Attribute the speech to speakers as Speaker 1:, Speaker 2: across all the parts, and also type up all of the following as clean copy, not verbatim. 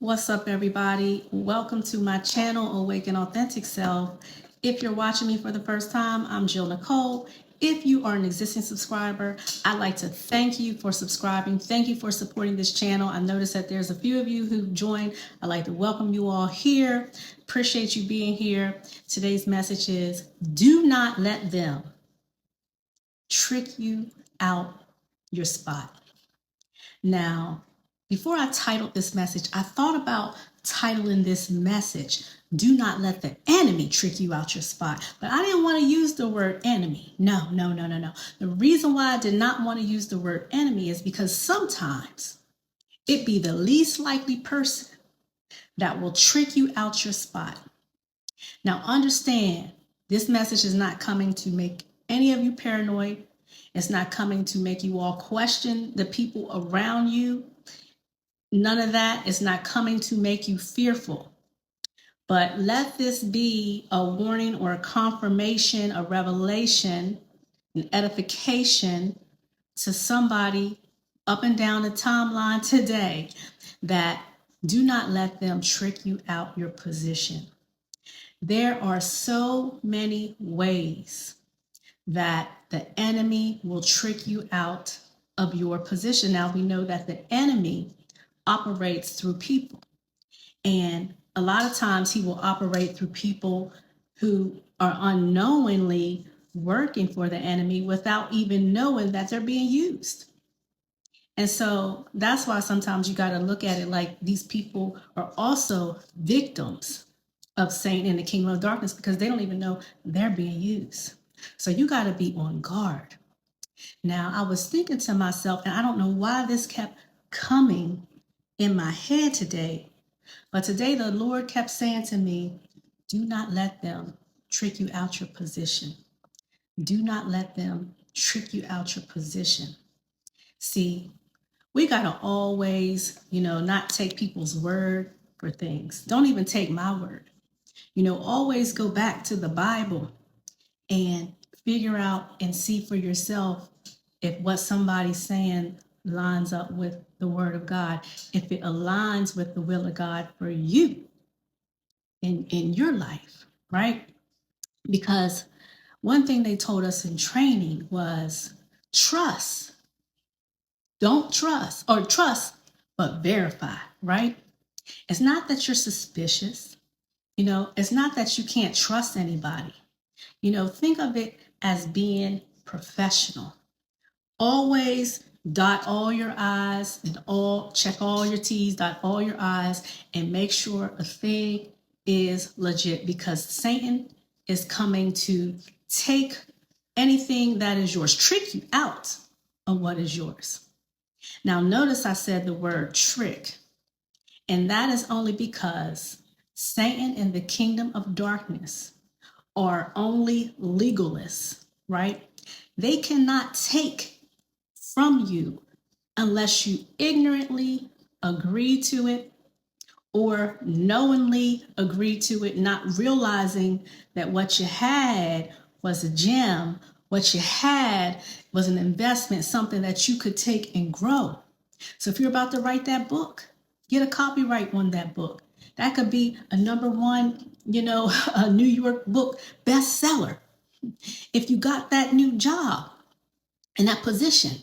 Speaker 1: What's up, everybody? Welcome to my channel, Awaken Authentic Self. If you're watching me for the first time, I'm Jill Nicole. If you are an existing subscriber, I'd like to thank you for subscribing. Thank you for supporting this channel. I noticed that there's a few of you who've joined. I'd like to welcome you all here. Appreciate you being here. Today's message is, do not let them trick you out your spot. Now, before I titled this message, I thought about titling this message, Do Not Let the Enemy Trick You Out Your Spot. But I didn't want to use the word enemy. No. The reason why I did not want to use the word enemy is because sometimes it be the least likely person that will trick you out your spot. Now, understand, this message is not coming to make any of you paranoid. It's not coming to make you all question the people around you. None of that is not coming to make you fearful. But let this be a warning or a confirmation, a revelation, an edification to somebody up and down the timeline today that do not let them trick you out your position. There are so many ways that the enemy will trick you out of your position. Now, we know that the enemy operates through people. And a lot of times he will operate through people who are unknowingly working for the enemy without even knowing that they're being used. And so that's why sometimes you got to look at it like these people are also victims of Satan in the kingdom of darkness because they don't even know they're being used. So you got to be on guard. Now, I was thinking to myself, and I don't know why this kept coming in my head today, but today the Lord kept saying to me, do not let them trick you out your position. Do not let them trick you out your position. See, we got to always, not take people's word for things. Don't even take my word. Always go back to the Bible and figure out and see for yourself if what somebody's saying lines up with the word of God, if it aligns with the will of God for you in your life, right? Because one thing they told us in training was trust. Don't trust, or trust, but verify, right? It's not that you're suspicious. It's not that you can't trust anybody. Think of it as being professional. Always dot all your I's and check all your T's, dot all your I's, and make sure a thing is legit, because Satan is coming to take anything that is yours, trick you out of what is yours. Now, notice I said the word trick, and that is only because Satan and the kingdom of darkness are only legalists, right? They cannot take from you unless you ignorantly agree to it or knowingly agree to it, not realizing that what you had was a gem, what you had was an investment, something that you could take and grow. So if you're about to write that book, get a copyright on that book. That could be a number one, a New York book bestseller. If you got that new job in that position,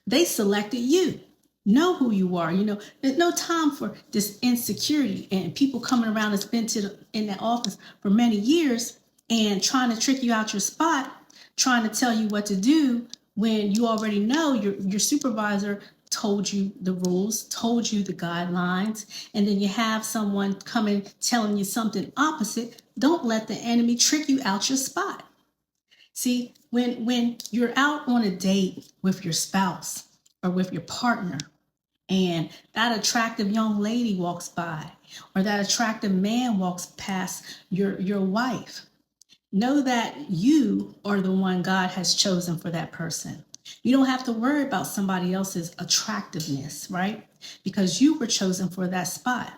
Speaker 1: they selected you. Know who you are. There's no time for this insecurity and people coming around that's been in that office for many years and trying to trick you out your spot, trying to tell you what to do when you already know your supervisor told you the rules, told you the guidelines, and then you have someone coming telling you something opposite. Don't let the enemy trick you out your spot. See, when you're out on a date with your spouse or with your partner, and that attractive young lady walks by, or that attractive man walks past your wife, know that you are the one God has chosen for that person. You don't have to worry about somebody else's attractiveness, right? Because you were chosen for that spot.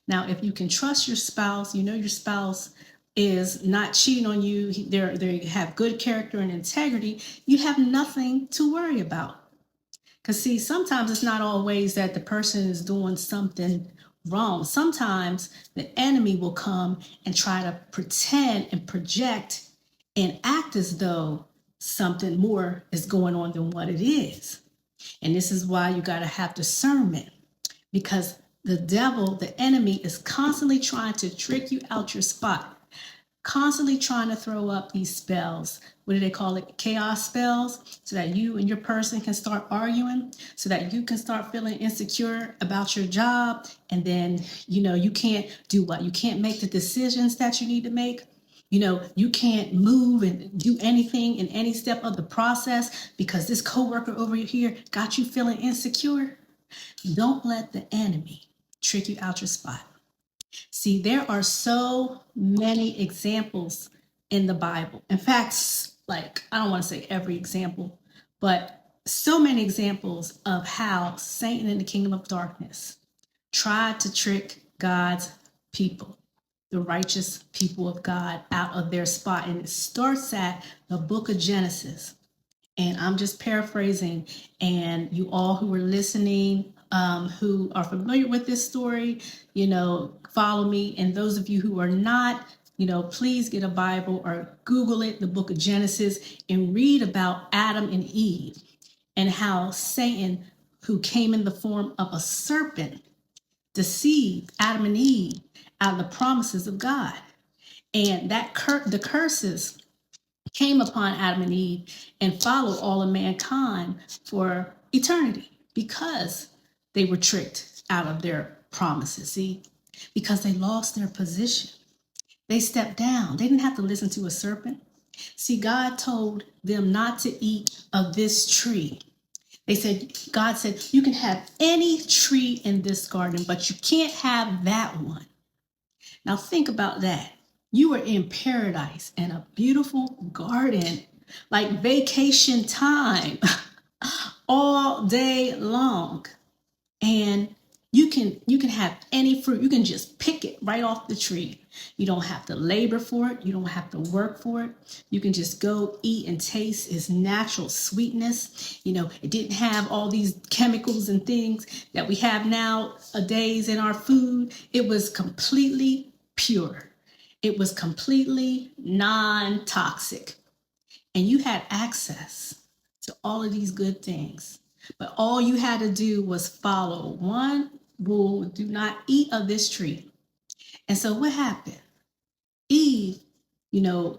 Speaker 1: Now, if you can trust your spouse, your spouse is not cheating on you, they have good character and integrity, you have nothing to worry about. Because, see, sometimes it's not always that the person is doing something wrong. Sometimes the enemy will come and try to pretend and project and act as though something more is going on than what it is. And this is why you got to have discernment, because the devil, the enemy, is constantly trying to trick you out your spot, constantly trying to throw up these spells. What do they call it? Chaos spells, so that you and your person can start arguing, so that you can start feeling insecure about your job. And then, you can't do what? You can't make the decisions that you need to make. You can't move and do anything in any step of the process because this coworker over here got you feeling insecure. Don't let the enemy trick you out your spot. See, there are so many examples in the Bible. In fact, I don't want to say every example, but so many examples of how Satan and the kingdom of darkness tried to trick God's people, the righteous people of God, out of their spot. And it starts at the book of Genesis. And I'm just paraphrasing. And you all who are listening, who are familiar with this story, follow me. And those of you who are not, please get a Bible or Google it, the book of Genesis, and read about Adam and Eve and how Satan, who came in the form of a serpent, deceived Adam and Eve out of the promises of God. And that the curses came upon Adam and Eve and followed all of mankind for eternity because they were tricked out of their promises. See, because they lost their position. They stepped down. They didn't have to listen to a serpent. See, God told them not to eat of this tree. God said, you can have any tree in this garden, but you can't have that one. Now think about that. You were in paradise in a beautiful garden, like vacation time, all day long. And you can have any fruit. You can just pick it right off the tree. You don't have to labor for it. You don't have to work for it. You can just go eat and taste its natural sweetness. It didn't have all these chemicals and things that we have nowadays in our food. It was completely pure. It was completely non-toxic. And you had access to all of these good things. But all you had to do was follow one rule: do not eat of this tree. And so what happened? Eve,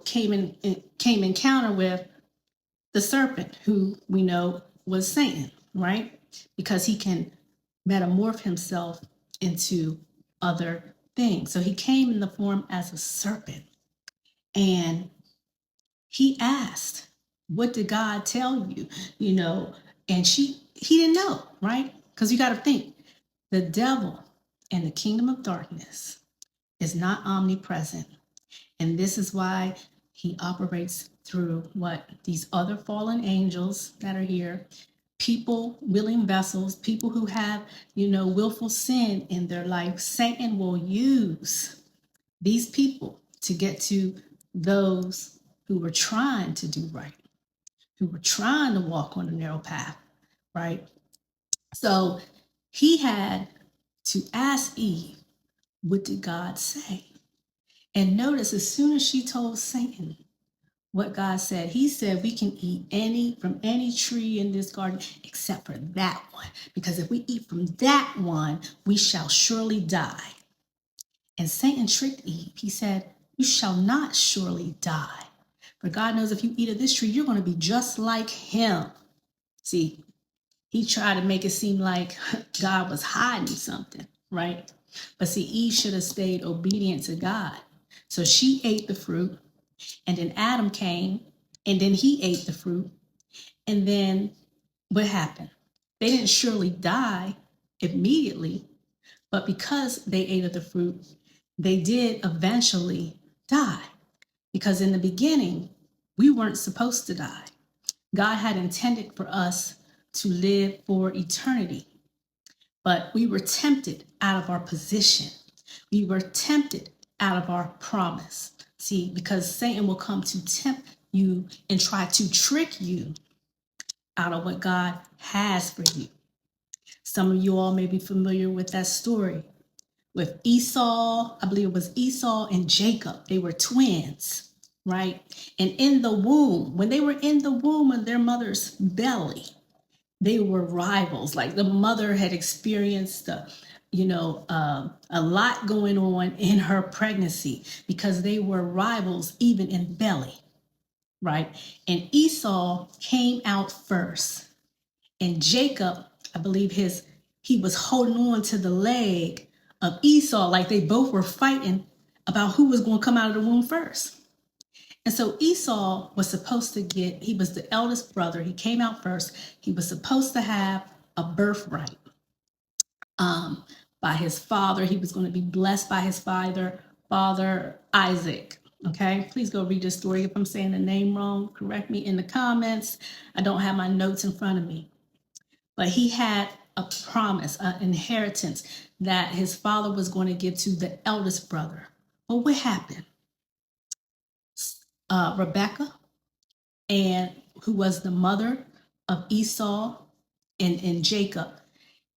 Speaker 1: came in encounter with the serpent, who we know was Satan, right? Because he can metamorph himself into other things. So he came in the form as a serpent. And he asked, what did God tell you? And he didn't know, right? Because you got to think, the devil and the kingdom of darkness is not omnipresent. And this is why he operates through these other fallen angels that are here, people, willing vessels, people who have, willful sin in their life. Satan will use these people to get to those who were trying to do right, who were trying to walk on a narrow path, right? So he had to ask Eve, what did God say? And notice, as soon as she told Satan what God said, he said, we can eat from any tree in this garden except for that one. Because if we eat from that one, we shall surely die. And Satan tricked Eve. He said, you shall not surely die. For God knows if you eat of this tree, you're going to be just like him. See, he tried to make it seem like God was hiding something, right? But see, Eve should have stayed obedient to God. So she ate the fruit, and then Adam came, and then he ate the fruit. And then what happened? They didn't surely die immediately, but because they ate of the fruit, they did eventually die. Because in the beginning, we weren't supposed to die. God had intended for us to live for eternity. But we were tempted out of our position. We were tempted out of our promise. See, because Satan will come to tempt you and try to trick you out of what God has for you. Some of you all may be familiar with that story with Esau. I believe it was Esau and Jacob. They were twins, right? And in the womb, when they were in the womb of their mother's belly, they were rivals. Like the mother had experienced a lot going on in her pregnancy because they were rivals even in belly, right? And Esau came out first, and Jacob, I believe he was holding on to the leg of Esau, like they both were fighting about who was going to come out of the womb first. And so Esau was supposed to he was the eldest brother. He came out first. He was supposed to have a birthright by his father. He was going to be blessed by his father Isaac. Okay, please go read this story. If I'm saying the name wrong, correct me in the comments. I don't have my notes in front of me. But he had a promise, an inheritance that his father was going to give to the eldest brother. But what happened? Rebecca, and who was the mother of Esau and Jacob,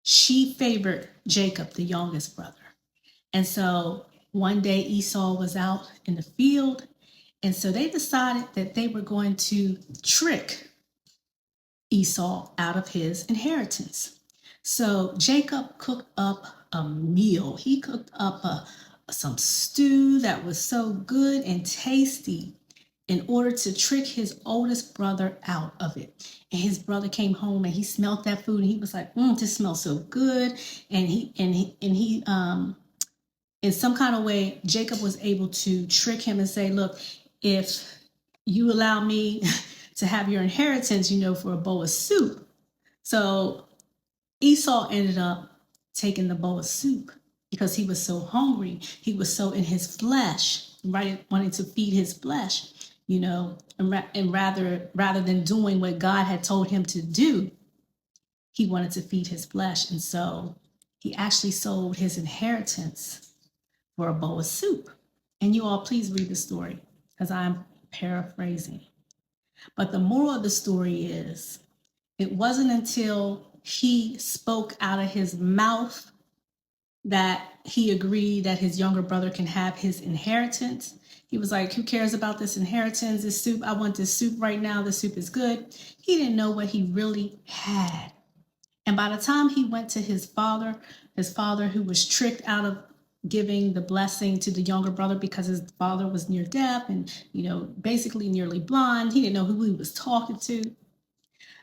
Speaker 1: she favored Jacob, the youngest brother. And so one day Esau was out in the field, and so they decided that they were going to trick Esau out of his inheritance. So Jacob cooked up a meal. He cooked up some stew that was so good and tasty in order to trick his oldest brother out of it. And his brother came home and he smelled that food and he was like, this smells so good. And he in some kind of way, Jacob was able to trick him and say, look, if you allow me to have your inheritance, for a bowl of soup. So Esau ended up taking the bowl of soup because he was so hungry. He was so in his flesh, right? Wanting to feed his flesh, and rather than doing what God had told him to do, he wanted to feed his flesh. And so he actually sold his inheritance for a bowl of soup. And you all please read the story because I'm paraphrasing. But the moral of the story is, it wasn't until he spoke out of his mouth that he agreed that his younger brother can have his inheritance. He was like, who cares about this inheritance, this soup? I want this soup right now. The soup is good. He didn't know what he really had. And by the time he went to his father who was tricked out of giving the blessing to the younger brother because his father was near death and, basically nearly blind. He didn't know who he was talking to.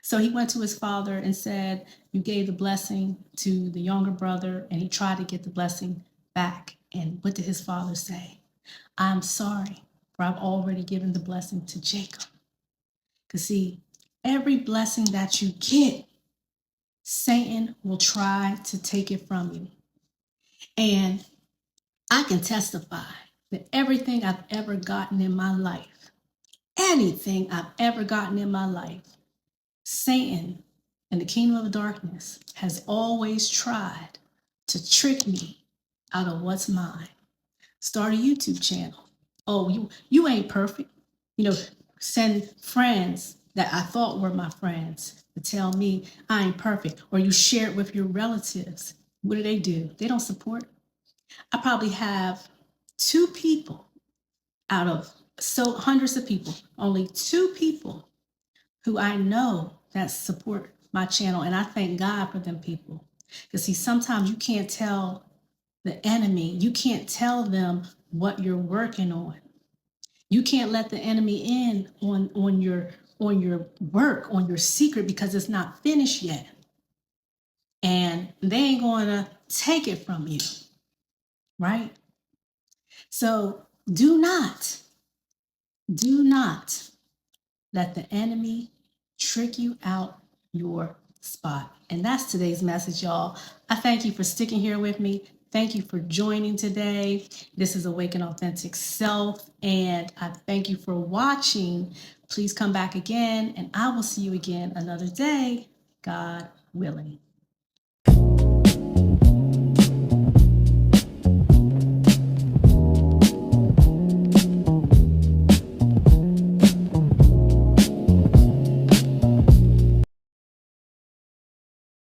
Speaker 1: So he went to his father and said, you gave the blessing to the younger brother, and he tried to get the blessing back. And what did his father say? I'm sorry, for I've already given the blessing to Jacob. Because see, every blessing that you get, Satan will try to take it from you. And I can testify that everything I've ever gotten in my life, anything I've ever gotten in my life, Satan and the kingdom of darkness has always tried to trick me out of what's mine. Start a YouTube channel. Oh, you ain't perfect. Send friends that I thought were my friends to tell me I ain't perfect. Or you share it with your relatives. What do? They don't support. I probably have 2 people out of hundreds of people, only 2 people who I know that support my channel. And I thank God for them people. Because see, sometimes you can't tell the enemy, you can't tell them what you're working on. You can't let the enemy in on your work, on your secret, because it's not finished yet. And they ain't going to take it from you, right? So do not let the enemy trick you out your spot. And that's today's message, y'all. I thank you for sticking here with me. Thank you for joining today. This is Awaken Authentic Self, and I thank you for watching. Please come back again, and I will see you again another day, God willing.